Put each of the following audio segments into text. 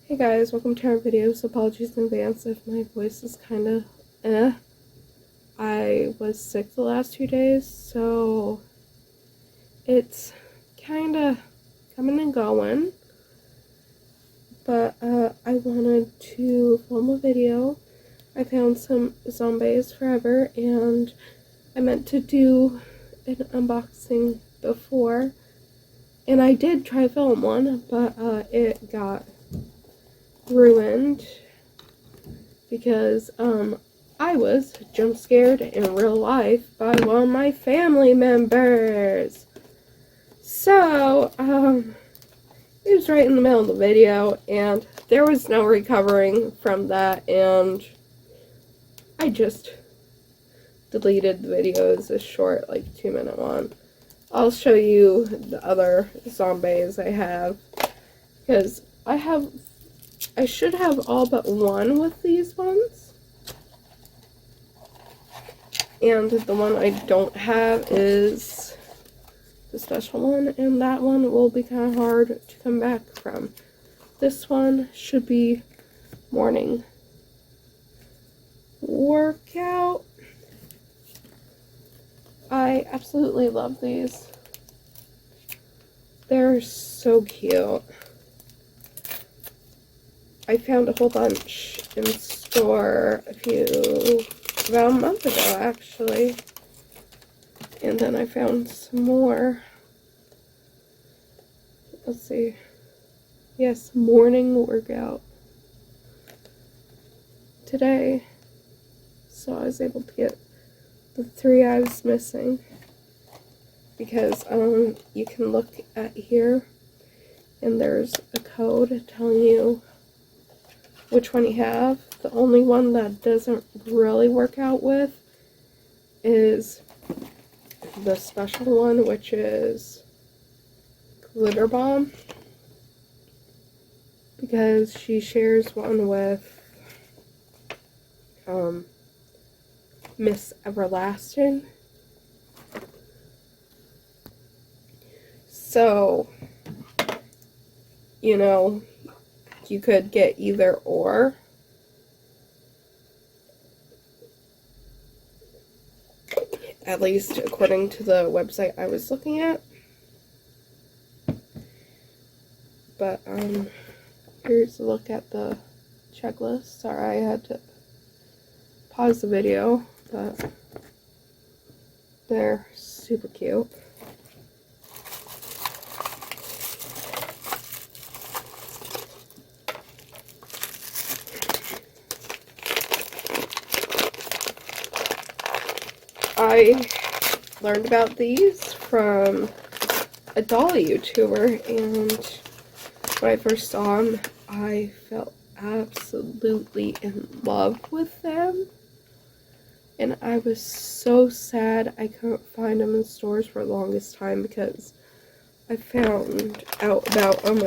Hey guys, welcome to our videos. Apologies in advance if my voice is kind of I was sick the last 2 days, so it's kind of coming and going. But I wanted to film a video. I found some Zombaes forever, and I meant to do an unboxing before. And I did try to film one, but it got ruined because I was jump scared in real life by one of my family members. So it was right in the middle of the video and there was no recovering from that, and I just deleted the video as a short, like, 2-minute one. I'll show you the other Zombaes I have, because I should have all but one with these ones. And the one I don't have is the special one, and that one will be kind of hard to come back from. This one should be morning workout. I absolutely love these. They're so cute. I found a whole bunch in the store about a month ago, actually. And then I found some more. Let's see. Yes, morning workout today. So I was able to get the 3 I was missing. Because you can look at here and there's a code telling you which one you have. The only one that doesn't really work out with is the special one, which is Glitter Bomb, because she shares one with Miss Everlasting. So, you know, you could get either or. At least according to the website I was looking at. But here's a look at the checklist. Sorry, I had to pause the video, but they're super cute. I learned about these from a doll YouTuber, and when I first saw them, I felt absolutely in love with them. And I was so sad I couldn't find them in stores for the longest time, because I found out about them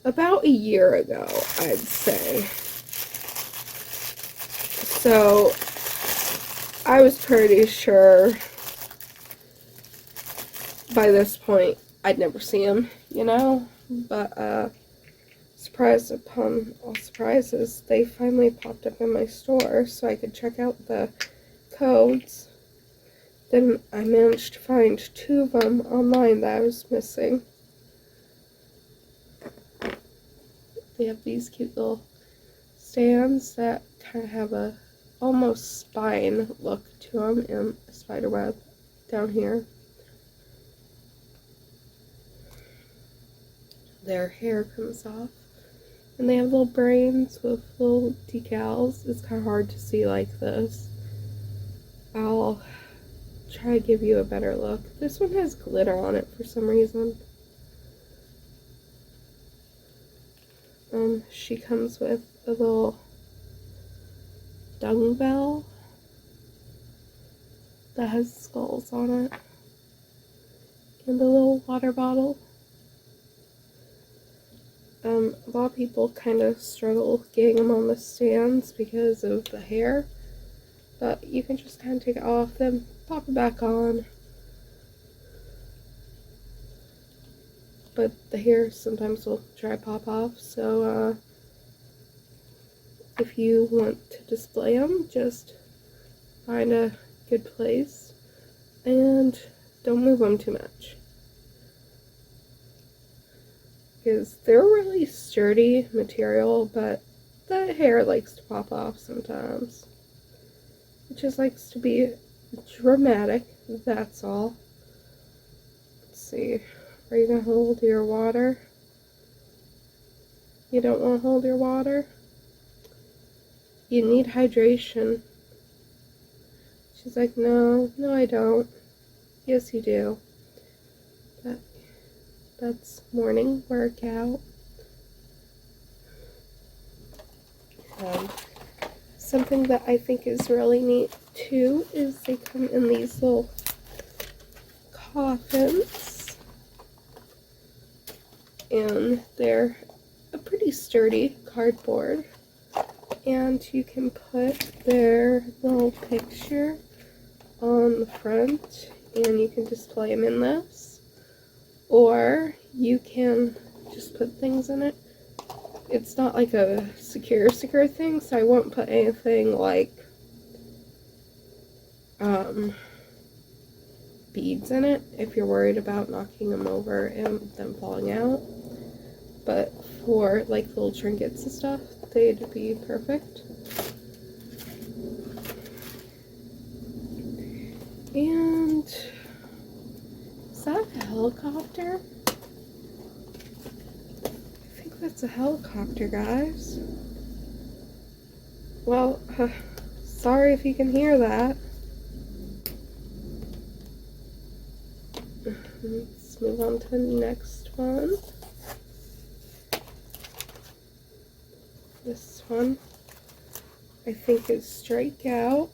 about a year ago, I'd say. So I was pretty sure by this point I'd never see them, you know? But surprise upon all surprises, they finally popped up in my store so I could check out the codes. Then I managed to find 2 of them online that I was missing. They have these cute little stands that kind of have a almost spine look to them, and a spider web down here. Their hair comes off, and they have little brains with little decals. It's kind of hard to see like this. I'll try to give you a better look. This one has glitter on it for some reason. She comes with a little dung bell that has skulls on it, and a little water bottle. A lot of people kind of struggle getting them on the stands because of the hair, but you can just kind of take it off, then pop it back on. but the hair sometimes will try pop off, so if you want to display them, just find a good place and don't move them too much, because they're really sturdy material, but the hair likes to pop off sometimes. It just likes to be dramatic, that's all. Let's see, are you going to hold your water? You don't want to hold your water? You need hydration. She's like, no, I don't. Yes, you do. That's morning workout. Something that I think is really neat too is they come in these little coffins, and they're a pretty sturdy cardboard, and you can put their little picture on the front and you can display them in this, or you can just put things in it. It's not like a secure thing, so I won't put anything like beads in it if you're worried about knocking them over and them falling out. But for like little trinkets and stuff, they'd be perfect. And is that a helicopter? I think that's a helicopter, guys. Well, sorry if you can hear that. Let's move on to the next one. This one, I think, is Strikeout.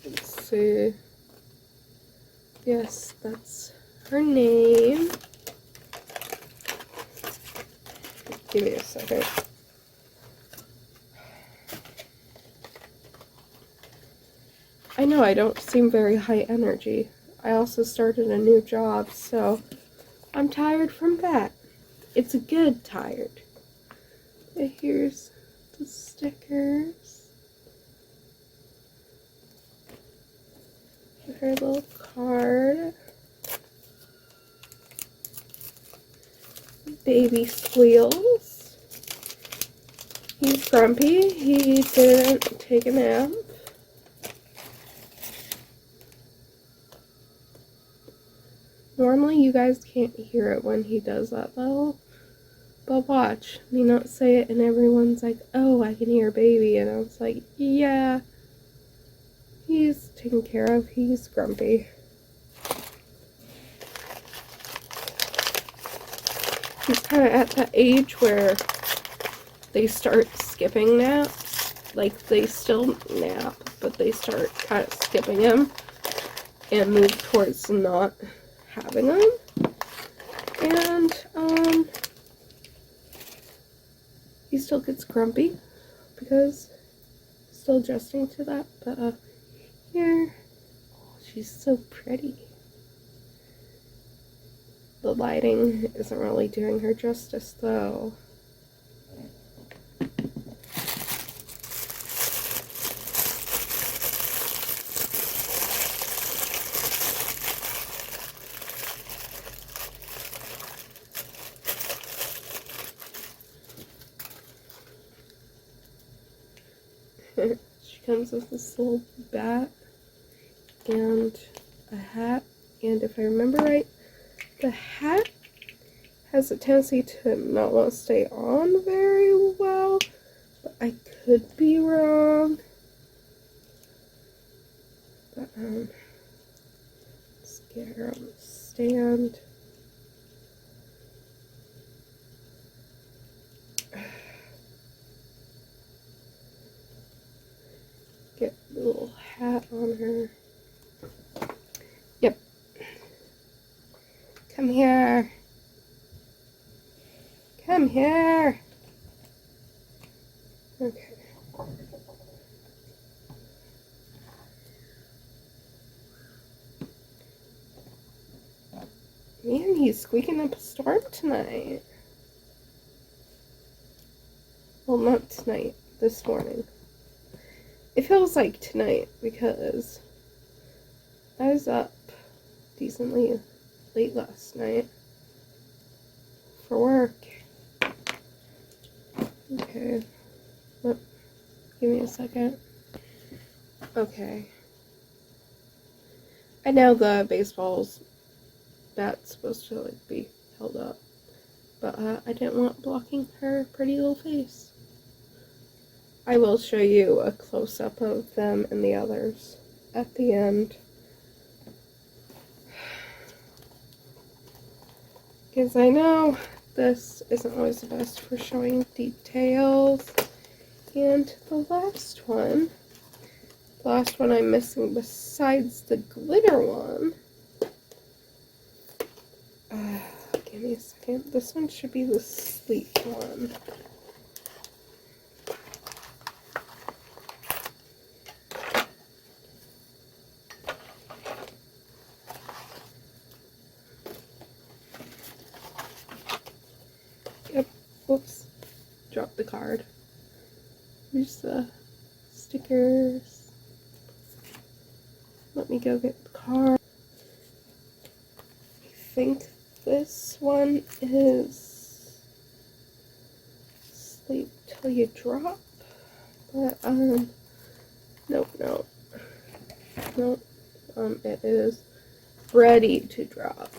Let's see. Yes, that's her name. Give me a second. I know I don't seem very high energy. I also started a new job, so I'm tired from that. It's a good tired. And here's the stickers. Her little card. Baby Squeals. He's grumpy. He didn't take a nap. Normally you guys can't hear it when he does that though. But watch. Me not say it and everyone's like, oh, I can hear baby. And I was like, yeah. He's taken care of. He's grumpy. He's kind of at that age where they start skipping naps. Like, they still nap, but they start kind of skipping them and move towards not having them. And, he still gets grumpy because he's still adjusting to that. But, here, oh, she's so pretty. The lighting isn't really doing her justice, though. She comes with this little bat and a hat, and if I remember right, the hat has a tendency to not want to stay on very well, but I could be wrong. But, let's get her on the stand. Get the little hat on her. Yep. Come here. Come here. Okay. Man, he's squeaking up a storm tonight. Well, not tonight. This morning. It feels like tonight because I was up decently late last night for work. Okay. Look, give me a second. Okay. I know the baseball's bat's supposed to like be held up, but I didn't want blocking her pretty little face. I will show you a close-up of them and the others at the end. Because I know this isn't always the best for showing details. And the last one I'm missing besides the glitter one. Give me a second. This one should be the sleep one. Yep. Whoops. Dropped the card. Here's the stickers. Let me go get the card. I think this one is sleep till you drop. But, nope. It is ready to drop.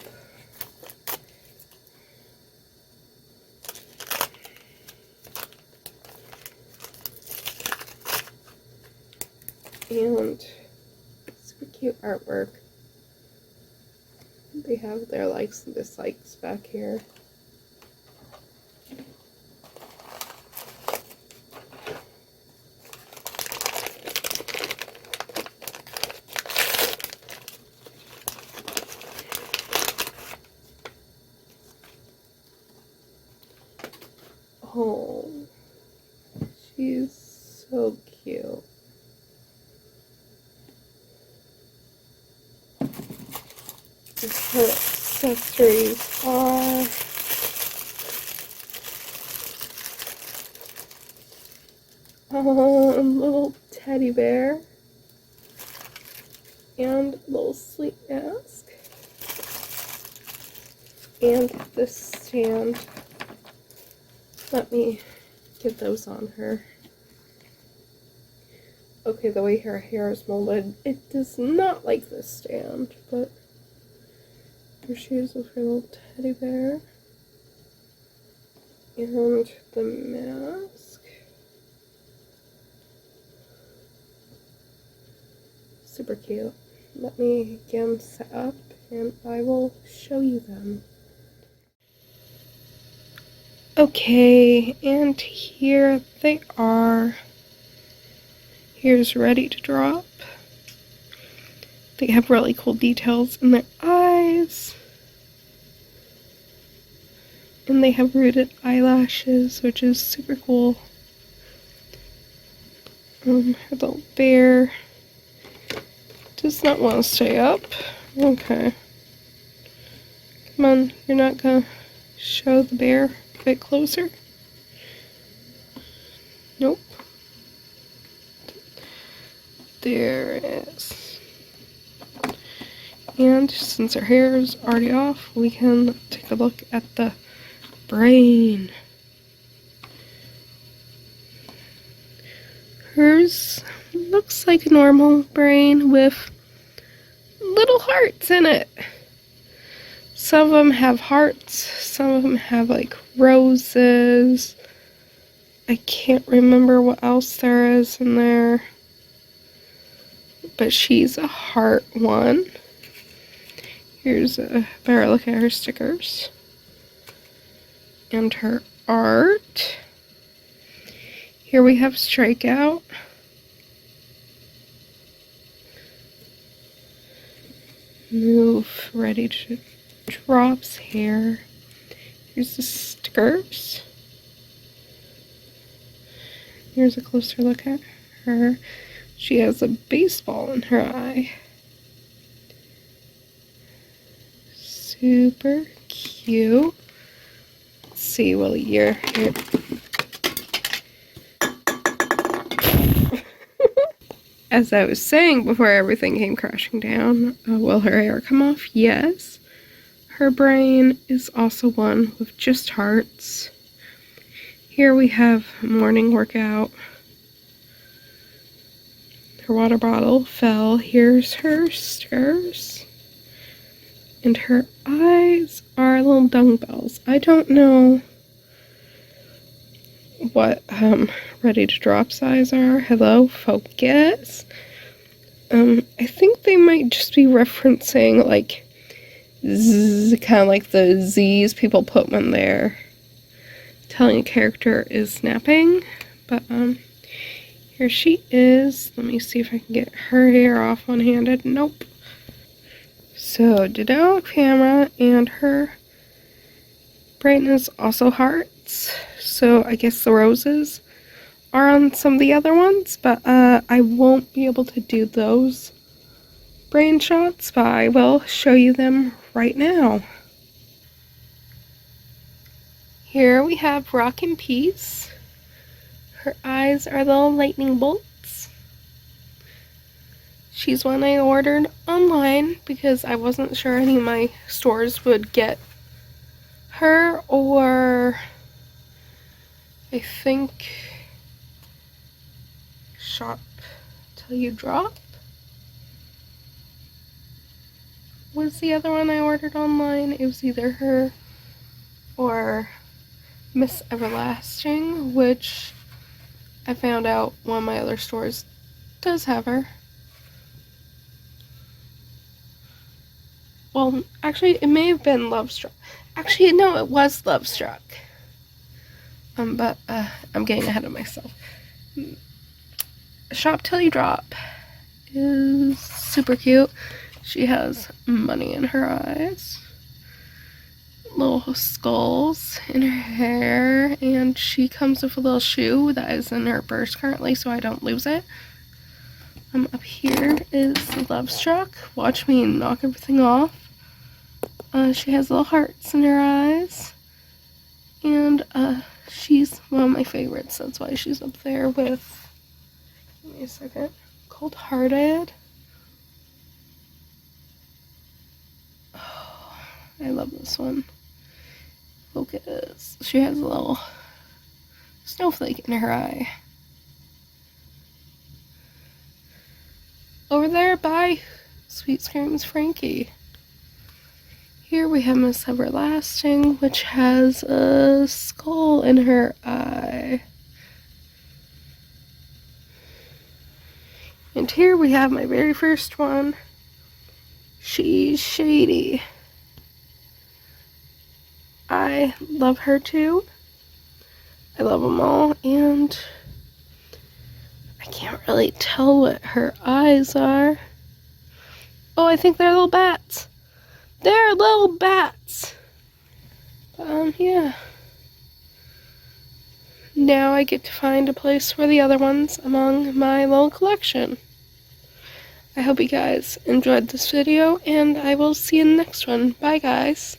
And super cute artwork. They have their likes and dislikes back here. Oh, she's so cute. Her accessories are little teddy bear and a little sleep mask and this stand. Let me get those on her. Okay, the way her hair is molded, it does not like this stand, but her shoes with her little teddy bear and the mask. Super cute. Let me get them set up and I will show you them. Okay, and here they are. Here's ready to drop. They have really cool details in their eyes. And they have rooted eyelashes, which is super cool. Her little bear does not want to stay up. Okay. Come on, you're not gonna show the bear a bit closer? Nope. There it is. And since her hair is already off, we can take a look at the brain. Hers looks like a normal brain with little hearts in it. Some of them have hearts, some of them have like roses. I can't remember what else there is in there. But she's a heart one. Here's a better look at her stickers. And her art. Here we have Strikeout. Move, ready to drops hair. Here's the stickers. Here's a closer look at her. She has a baseball in her eye. Super cute. Let's see what year here. As I was saying before everything came crashing down, will her hair come off? Yes. Her brain is also one with just hearts. Here we have morning workout. Her water bottle fell. Here's her stairs. And her eyes are little dumbbells. I don't know what ready to drop size are. Hello, focus. I think they might just be referencing like kind of like the Z's people put when they're telling a character is snapping. But here she is. Let me see if I can get her hair off one-handed. Nope. So digital camera, and her brain is also hearts. So I guess the roses are on some of the other ones, but I won't be able to do those brain shots, but I will show you them right now. Here we have Rock and Peace. Her eyes are little lightning bolts. She's one I ordered online because I wasn't sure any of my stores would get her, or I think Shop Till You Drop was the other one I ordered online. It was either her or Miss Everlasting, which I found out one of my other stores does have her. Well, actually, it may have been Love Struck. Actually, no, it was Love Struck. But I'm getting ahead of myself. Shop Till You Drop is super cute. She has money in her eyes, little skulls in her hair, and she comes with a little shoe that is in her purse currently, so I don't lose it. Up here is Love Struck. Watch me knock everything off. She has little hearts in her eyes, and she's one of my favorites. That's why she's up there with, give me a second, Cold Hearted. Oh, I love this one. Focus. She has a little snowflake in her eye. Over there by Sweet Screams Frankie. Here we have Miss Everlasting, which has a skull in her eye. And here we have my very first one. She's Shady. I love her too. I love them all, and I can't really tell what her eyes are. Oh, I think they're little bats. They're little bats. Yeah. Now I get to find a place for the other ones among my little collection. I hope you guys enjoyed this video, and I will see you in the next one. Bye, guys.